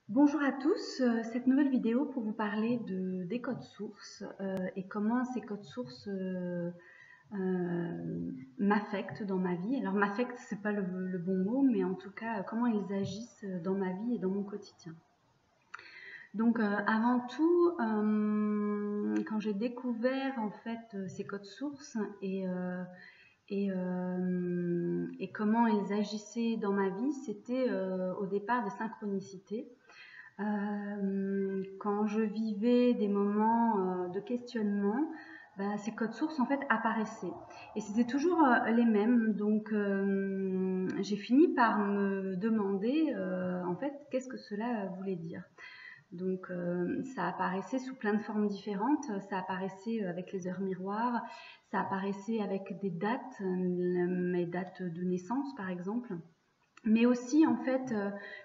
Bonjour à tous, cette nouvelle vidéo pour vous parler des codes sources et comment ces codes sources m'affectent dans ma vie. Alors m'affectent, c'est pas le bon mot, mais en tout cas comment ils agissent dans ma vie et dans mon quotidien. Donc avant tout, quand j'ai découvert en fait ces codes sources et comment ils agissaient dans ma vie, c'était au départ des synchronicités. Quand je vivais des moments de questionnement, ces codes sources en fait apparaissaient et c'était toujours les mêmes. Donc j'ai fini par me demander en fait qu'est-ce que cela voulait dire. Donc ça apparaissait sous plein de formes différentes, ça apparaissait avec les heures miroirs, ça apparaissait avec des dates, mes dates de naissance par exemple. Mais aussi, en fait,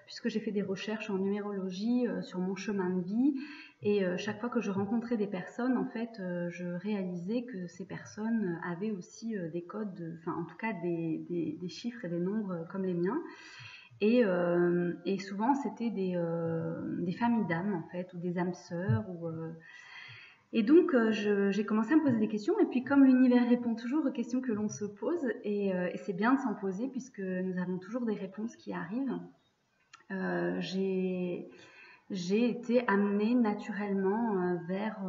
puisque j'ai fait des recherches en numérologie sur mon chemin de vie, et chaque fois que je rencontrais des personnes, en fait, je réalisais que ces personnes avaient aussi des codes, enfin en tout cas des chiffres et des nombres comme les miens. Et souvent, c'était des familles d'âmes, en fait, ou des âmes sœurs, et donc, j'ai commencé à me poser des questions. Et puis, comme l'univers répond toujours aux questions que l'on se pose, et c'est bien de s'en poser puisque nous avons toujours des réponses qui arrivent, j'ai été amenée naturellement vers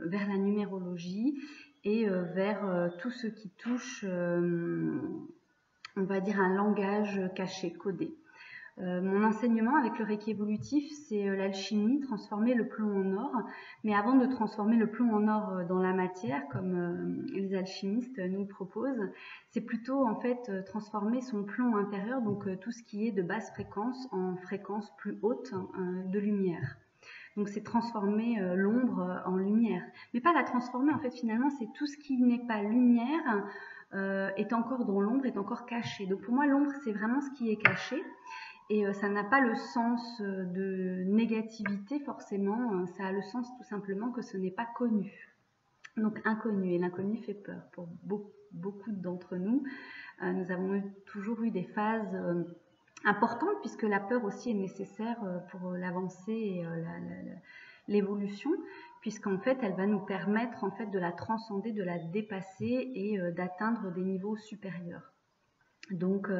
la numérologie et vers tout ce qui touche, on va dire, un langage caché, codé. Mon enseignement avec le Reiki évolutif, c'est l'alchimie, transformer le plomb en or. Mais avant de transformer le plomb en or dans la matière, comme les alchimistes nous le proposent, c'est plutôt en fait transformer son plomb intérieur, donc tout ce qui est de basse fréquence, en fréquence plus haute de lumière. Donc c'est transformer l'ombre en lumière. Mais pas la transformer, en fait finalement c'est tout ce qui n'est pas lumière est encore dans l'ombre, est encore caché. Donc pour moi l'ombre c'est vraiment ce qui est caché. Et ça n'a pas le sens de négativité forcément, ça a le sens tout simplement que ce n'est pas connu. Donc inconnu, et l'inconnu fait peur pour beaucoup d'entre nous. Nous avons toujours eu des phases importantes puisque la peur aussi est nécessaire pour l'avancée et l'évolution, puisqu'en fait elle va nous permettre en fait de la transcender, de la dépasser et d'atteindre des niveaux supérieurs. Donc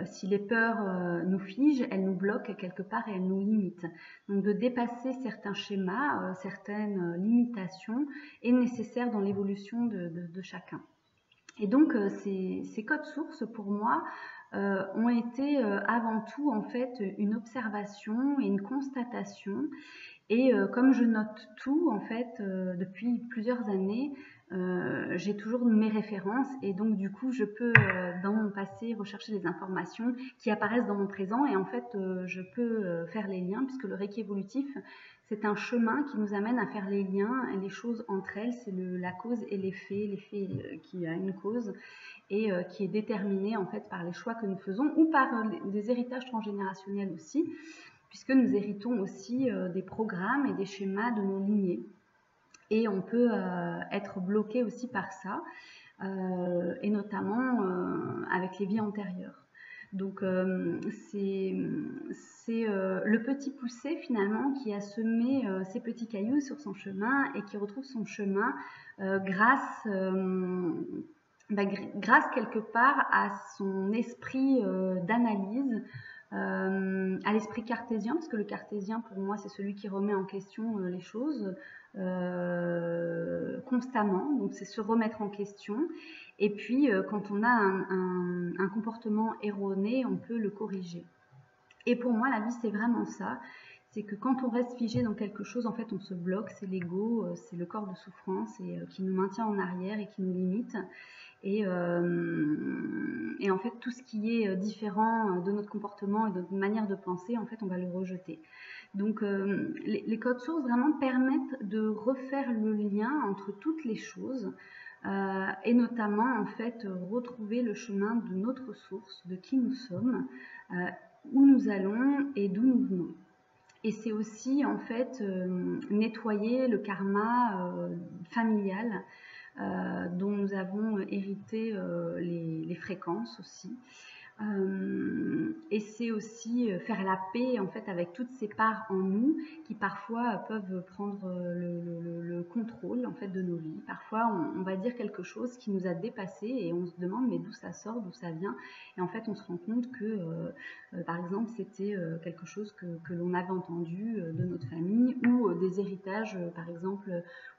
si les peurs nous figent, elles nous bloquent quelque part et elles nous limitent. Donc de dépasser certains schémas, certaines limitations est nécessaire dans l'évolution de chacun. Et donc ces codes sources pour moi ont été avant tout en fait une observation et une constatation. Et comme je note tout en fait depuis plusieurs années, j'ai toujours mes références et donc du coup je peux dans mon passé rechercher des informations qui apparaissent dans mon présent et en fait je peux faire les liens puisque le Reiki évolutif c'est un chemin qui nous amène à faire les liens et les choses entre elles, c'est la cause et l'effet qui a une cause et qui est déterminé en fait par les choix que nous faisons ou par des héritages transgénérationnels aussi, puisque nous héritons aussi des programmes et des schémas de nos lignées. Et on peut être bloqué aussi par ça, et notamment avec les vies antérieures. Donc c'est le petit poussé finalement qui a semé ses petits cailloux sur son chemin et qui retrouve son chemin grâce quelque part à son esprit d'analyse, à l'esprit cartésien, parce que le cartésien pour moi c'est celui qui remet en question les choses constamment, donc c'est se remettre en question. Et puis quand on a un comportement erroné, on peut le corriger. Et pour moi la vie c'est vraiment ça, c'est que quand on reste figé dans quelque chose, en fait on se bloque, c'est l'ego, c'est le corps de souffrance et qui nous maintient en arrière et qui nous limite. Et en fait tout ce qui est différent de notre comportement et de notre manière de penser, en fait on va le rejeter. Donc les codes sources vraiment permettent de refaire le lien entre toutes les choses et notamment en fait retrouver le chemin de notre source, de qui nous sommes, où nous allons et d'où nous venons. Et c'est aussi en fait nettoyer le karma familial dont nous avons hérité les fréquences aussi. Et c'est aussi faire la paix en fait avec toutes ces parts en nous qui parfois peuvent prendre le contrôle en fait de nos vies. Parfois on va dire quelque chose qui nous a dépassé et on se demande mais d'où ça sort, d'où ça vient, et en fait on se rend compte que par exemple c'était quelque chose que l'on avait entendu de notre famille, ou des héritages par exemple,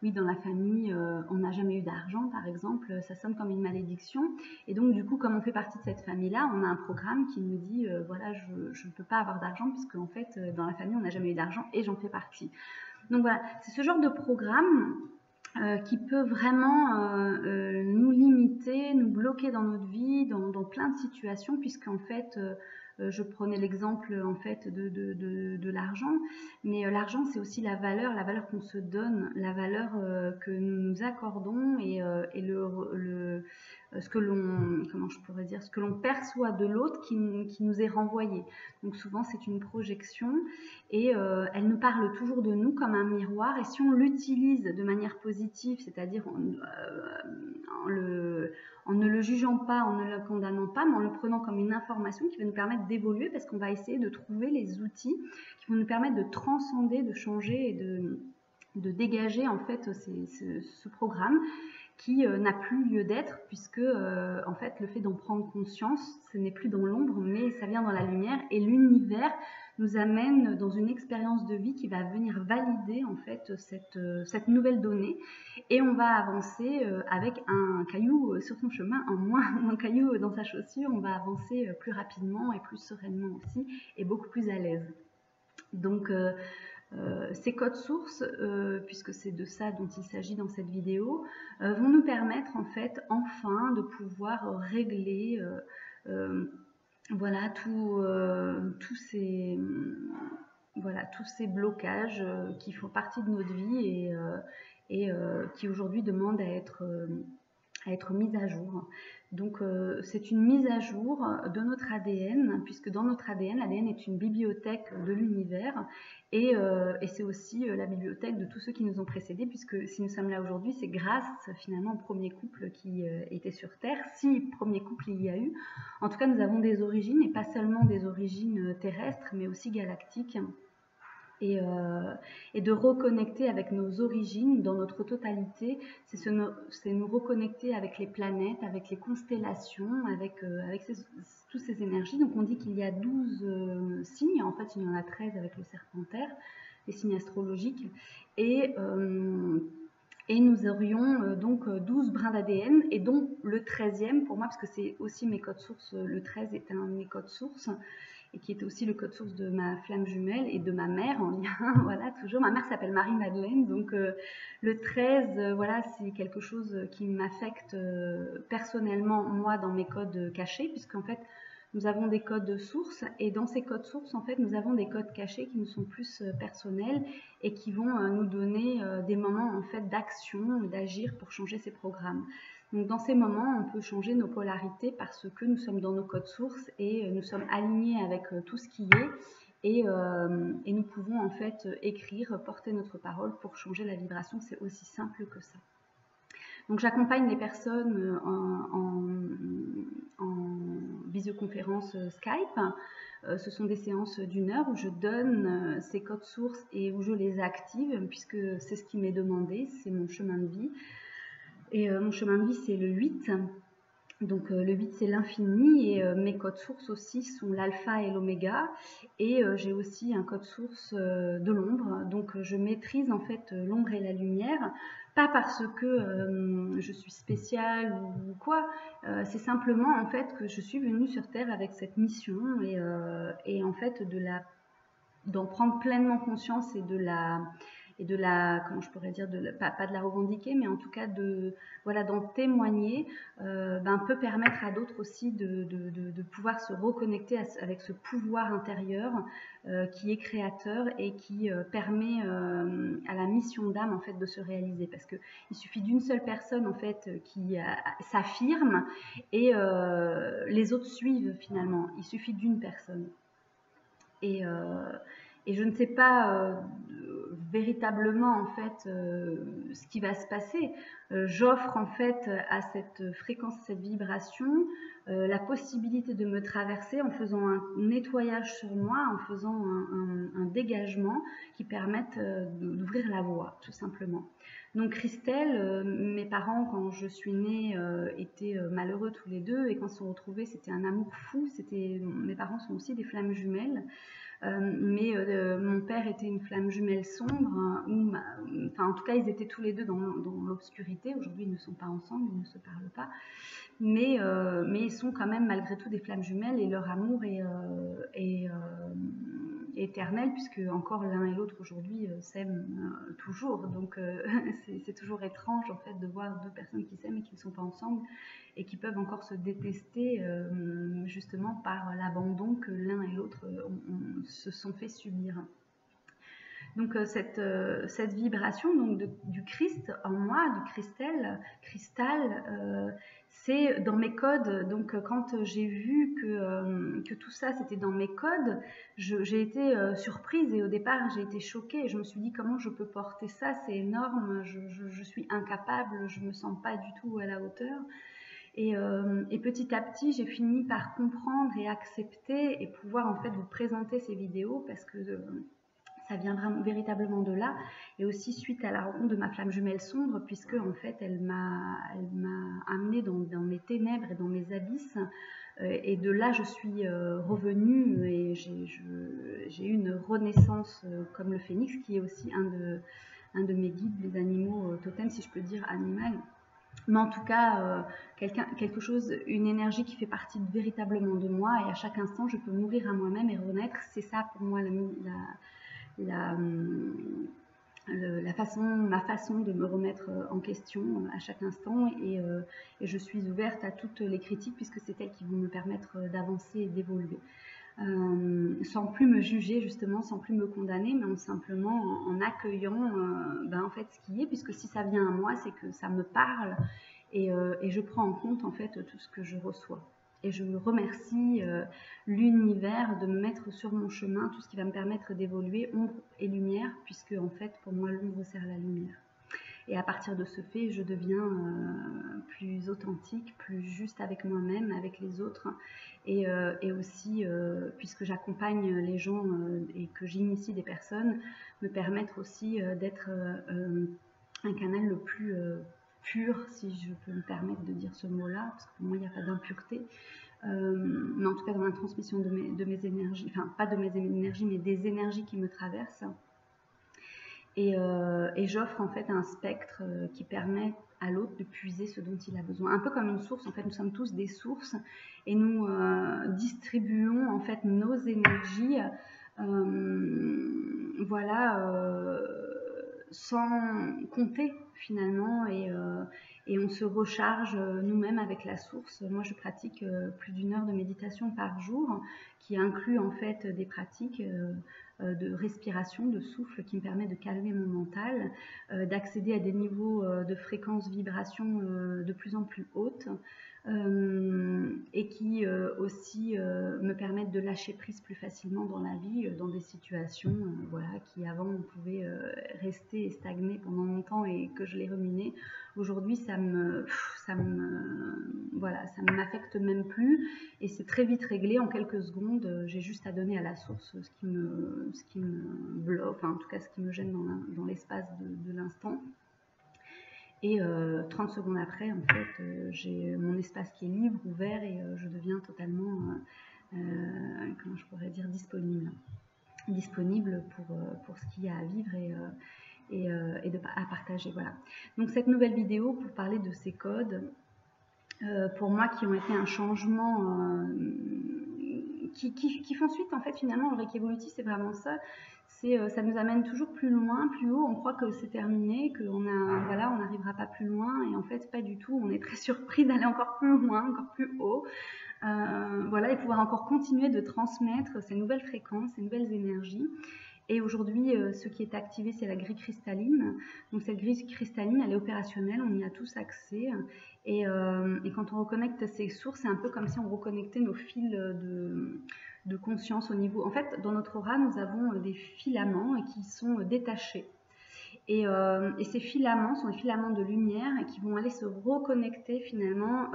oui, dans la famille on n'a jamais eu d'argent par exemple, ça sonne comme une malédiction, et donc du coup comme on fait partie de cette famille là, on a un programme qui nous dit voilà, je ne peux pas avoir d'argent puisque en fait dans la famille on n'a jamais eu d'argent et j'en fais partie. Donc voilà, c'est ce genre de programme qui peut vraiment nous limiter, nous bloquer dans notre vie, dans plein de situations, puisqu'en fait je prenais l'exemple en fait de l'argent, mais l'argent c'est aussi la valeur qu'on se donne, la valeur que nous nous accordons, et ce que l'on, comment je pourrais dire, ce que l'on perçoit de l'autre qui nous est renvoyé. Donc souvent c'est une projection, et elle nous parle toujours de nous comme un miroir, et si on l'utilise de manière positive, c'est-à-dire en ne le jugeant pas, en ne le condamnant pas, mais en le prenant comme une information qui va nous permettre d'évoluer, parce qu'on va essayer de trouver les outils qui vont nous permettre de transcender, de changer et de dégager en fait ce programme qui n'a plus lieu d'être, puisque en fait le fait d'en prendre conscience, ce n'est plus dans l'ombre mais ça vient dans la lumière, et l'univers nous amène dans une expérience de vie qui va venir valider en fait cette nouvelle donnée, et on va avancer avec un caillou sur son chemin en moins, un caillou dans sa chaussure, on va avancer plus rapidement et plus sereinement aussi, et beaucoup plus à l'aise. Donc ces codes sources, puisque c'est de ça dont il s'agit dans cette vidéo, vont nous permettre en fait enfin de pouvoir régler voilà, tous ces blocages qui font partie de notre vie, et qui aujourd'hui demandent à être mis à jour. Donc c'est une mise à jour de notre ADN, puisque dans notre ADN, l'ADN est une bibliothèque de l'univers, et c'est aussi la bibliothèque de tous ceux qui nous ont précédés, puisque si nous sommes là aujourd'hui, c'est grâce finalement au premier couple qui était sur Terre, si premier couple il y a eu. En tout cas, nous avons des origines, et pas seulement des origines terrestres, mais aussi galactiques. Et de reconnecter avec nos origines dans notre totalité, c'est nous reconnecter avec les planètes, avec les constellations, avec toutes ces énergies. Donc on dit qu'il y a 12 signes, en fait il y en a 13 avec le serpentaire, les signes astrologiques, et nous aurions donc 12 brins d'ADN, et dont le 13e pour moi, parce que c'est aussi mes codes sources, le 13 est un de mes codes sources, et qui est aussi le code source de ma flamme jumelle et de ma mère en lien, voilà, toujours. Ma mère s'appelle Marie-Madeleine, donc le 13, voilà, c'est quelque chose qui m'affecte personnellement, moi, dans mes codes cachés, puisqu'en fait, nous avons des codes sources, et dans ces codes sources, en fait, nous avons des codes cachés qui nous sont plus personnels, et qui vont nous donner des moments, en fait, d'action, d'agir pour changer ces programmes. Donc dans ces moments, on peut changer nos polarités parce que nous sommes dans nos codes sources, et nous sommes alignés avec tout ce qui est, et nous pouvons en fait écrire, porter notre parole pour changer la vibration. C'est aussi simple que ça. Donc j'accompagne les personnes en visioconférence Skype. Ce sont des séances d'1 heure où je donne ces codes sources et où je les active, puisque c'est ce qui m'est demandé, c'est mon chemin de vie. Et mon chemin de vie, c'est le 8. Donc le 8, c'est l'infini, et mes codes sources aussi sont l'alpha et l'oméga, et j'ai aussi un code source de l'ombre. Donc je maîtrise en fait l'ombre et la lumière, pas parce que je suis spéciale ou quoi, c'est simplement en fait que je suis venue sur Terre avec cette mission, et en fait d'en prendre pleinement conscience, et de la, comment je pourrais dire, pas de la revendiquer, mais en tout cas voilà, d'en témoigner, peut permettre à d'autres aussi de pouvoir se reconnecter avec ce pouvoir intérieur qui est créateur, et qui permet à la mission d'âme en fait de se réaliser, parce que il suffit d'une seule personne en fait qui s'affirme, et les autres suivent finalement. Il suffit d'une personne. Et je ne sais pas véritablement en fait ce qui va se passer. J'offre en fait à cette fréquence, cette vibration, la possibilité de me traverser en faisant un nettoyage sur moi, en faisant un dégagement qui permette d'ouvrir la voie, tout simplement. Donc Christelle, mes parents quand je suis née étaient malheureux tous les deux, et quand ils se sont retrouvés c'était un amour fou. Mes parents sont aussi des flammes jumelles. Mais mon père était une flamme jumelle sombre, enfin en tout cas ils étaient tous les deux dans l'obscurité. Aujourd'hui ils ne sont pas ensemble, ils ne se parlent pas, mais ils sont quand même malgré tout des flammes jumelles, et leur amour est éternel, puisque encore l'un et l'autre aujourd'hui s'aiment toujours. Donc c'est toujours étrange en fait de voir deux personnes qui s'aiment et qui ne sont pas ensemble, et qui peuvent encore se détester justement par l'abandon que l'un et l'autre se sont fait subir. Donc cette vibration donc du Christ en moi, du cristal, c'est dans mes codes. Donc quand j'ai vu que tout ça c'était dans mes codes, j'ai été surprise, et au départ j'ai été choquée, et je me suis dit comment je peux porter ça, c'est énorme, je suis incapable, je me sens pas du tout à la hauteur. Et petit à petit, j'ai fini par comprendre et accepter, et pouvoir en fait vous présenter ces vidéos, parce que ça vient vraiment, véritablement de là, et aussi suite à la rencontre de ma flamme jumelle sombre, puisque en fait elle m'a amenée dans mes ténèbres et dans mes abysses, et de là je suis revenue, et j'ai eu une renaissance comme le phénix, qui est aussi un de mes guides, les animaux totems, si je peux dire animal. Mais en tout cas, quelque chose, une énergie qui fait partie véritablement de moi, et à chaque instant je peux mourir à moi-même et renaître. C'est ça pour moi ma façon de me remettre en question à chaque instant, et je suis ouverte à toutes les critiques, puisque c'est elles qui vont me permettre d'avancer et d'évoluer. Sans plus me juger justement, sans plus me condamner, mais simplement en accueillant en fait ce qui est, puisque si ça vient à moi, c'est que ça me parle, et je prends en compte en fait tout ce que je reçois. Et je remercie l'univers de me mettre sur mon chemin tout ce qui va me permettre d'évoluer, ombre et lumière, puisque en fait pour moi l'ombre sert la lumière. Et à partir de ce fait, je deviens plus authentique, plus juste avec moi-même, avec les autres, et aussi, puisque j'accompagne les gens et que j'initie des personnes, me permettre aussi d'être un canal le plus pur, si je peux me permettre de dire ce mot-là, parce que pour moi il n'y a pas d'impureté, mais en tout cas dans la transmission de mes énergies, enfin pas de mes énergies, mais des énergies qui me traversent. Et j'offre en fait un spectre qui permet à l'autre de puiser ce dont il a besoin. Un peu comme une source, en fait, nous sommes tous des sources, et nous distribuons en fait nos énergies, sans compter finalement, et on se recharge nous-mêmes avec la source. Moi, je pratique plus d'1 heure de méditation par jour, qui inclut en fait des pratiques de respiration, de souffle, qui me permet de calmer mon mental, d'accéder à des niveaux de fréquence vibration de plus en plus hautes, et qui aussi me permettent de lâcher prise plus facilement dans la vie, dans des situations qui avant on pouvait rester et stagner pendant longtemps, et que je les ruminais. Aujourd'hui ça m'affecte même plus, et c'est très vite réglé en quelques secondes. J'ai juste à donner à la source ce qui me bloque, enfin en tout cas ce qui me gêne dans l'espace de l'instant. Et 30 secondes après, en fait, j'ai mon espace qui est libre, ouvert, et je deviens totalement, comment je pourrais dire, disponible pour ce qu'il y a à vivre et à partager. Voilà. Donc cette nouvelle vidéo pour parler de ces codes, pour moi, qui ont été un changement, qui font suite en fait finalement. Le Reiki évolutif, c'est vraiment ça. Ça nous amène toujours plus loin, plus haut. On croit que c'est terminé, qu'on n'arrivera pas plus loin, et en fait pas du tout. On est très surpris d'aller encore plus loin, encore plus haut, et pouvoir encore continuer de transmettre ces nouvelles fréquences, ces nouvelles énergies. Et aujourd'hui, ce qui est activé, c'est la grille cristalline. Donc cette grille cristalline, elle est opérationnelle, on y a tous accès. Et quand on reconnecte ces sources, c'est un peu comme si on reconnectait nos fils de conscience au niveau. En fait, dans notre aura, nous avons des filaments qui sont détachés. Et ces filaments sont des filaments de lumière qui vont aller se reconnecter finalement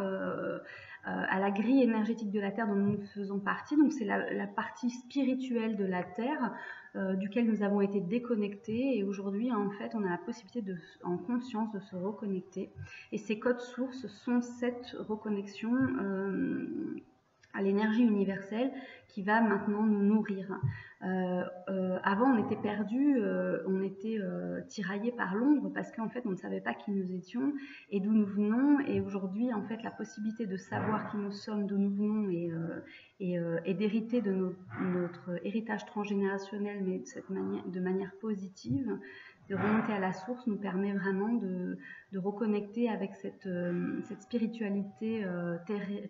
à la grille énergétique de la Terre dont nous faisons partie. Donc c'est la partie spirituelle de la Terre duquel nous avons été déconnectés, et aujourd'hui en fait on a la possibilité en conscience de se reconnecter, et ces codes sources sont cette reconnexion à l'énergie universelle qui va maintenant nous nourrir. Avant on était perdus, on était tiraillés par l'ombre parce qu'en fait on ne savait pas qui nous étions et d'où nous venons, et aujourd'hui en fait la possibilité de savoir qui nous sommes, d'où nous venons et d'hériter de notre héritage transgénérationnel, mais de manière positive, de remonter à la source, nous permet vraiment de reconnecter avec cette spiritualité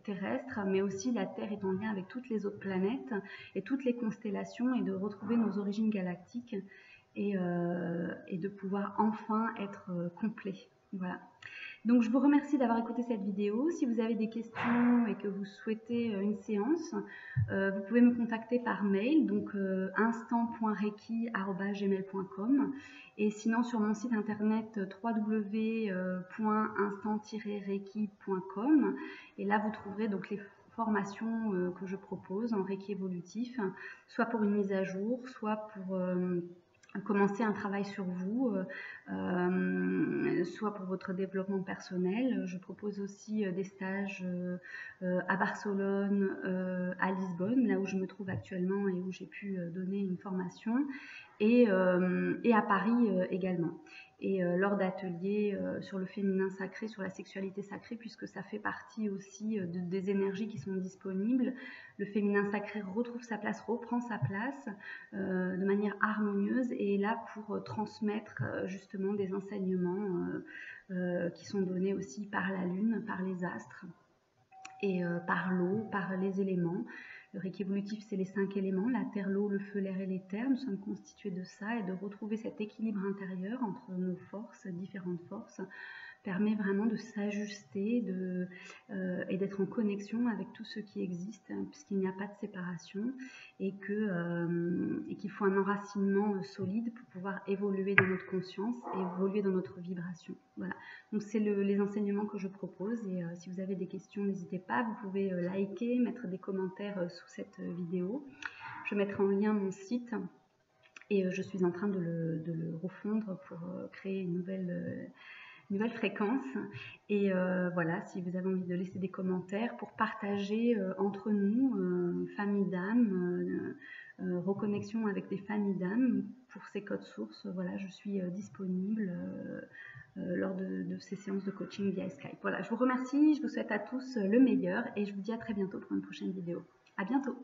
terrestre, mais aussi la Terre est en lien avec toutes les autres planètes et toutes les constellations, et de retrouver nos origines galactiques et de pouvoir enfin être complet. Voilà. Donc je vous remercie d'avoir écouté cette vidéo. Si vous avez des questions et que vous souhaitez une séance, vous pouvez me contacter par mail, donc instant.reiki@gmail.com, et sinon sur mon site internet www.instant-reiki.com, et là vous trouverez donc les formations que je propose en Reiki évolutif, soit pour une mise à jour, soit pour commencer un travail sur vous, soit pour votre développement personnel. Je propose aussi des stages à Barcelone, à Lisbonne, là où je me trouve actuellement et où j'ai pu donner une formation, et à Paris également. Et lors d'ateliers sur le féminin sacré, sur la sexualité sacrée, puisque ça fait partie aussi des énergies qui sont disponibles. Le féminin sacré retrouve sa place, reprend sa place de manière harmonieuse, et est là pour transmettre justement des enseignements qui sont donnés aussi par la lune, par les astres, et par l'eau, par les éléments. Le Reiki évolutif, c'est les 5 éléments, la terre, l'eau, le feu, l'air et l'éther. Nous sommes constitués de ça, et de retrouver cet équilibre intérieur entre nos forces, différentes forces, permet vraiment de s'ajuster et d'être en connexion avec tout ce qui existe, puisqu'il n'y a pas de séparation, et qu'il faut un enracinement solide pour pouvoir évoluer dans notre conscience et évoluer dans notre vibration. Voilà. Donc c'est les enseignements que je propose, et si vous avez des questions, n'hésitez pas, vous pouvez liker, mettre des commentaires sous cette vidéo. Je mettrai en lien mon site, et je suis en train de le refondre pour créer une nouvelle fréquence. Et voilà, si vous avez envie de laisser des commentaires pour partager entre nous, famille d'âme, reconnexion avec des familles d'âme pour ces codes sources, voilà, je suis disponible lors de ces séances de coaching via Skype. Voilà, je vous remercie, je vous souhaite à tous le meilleur, et je vous dis à très bientôt pour une prochaine vidéo. À bientôt.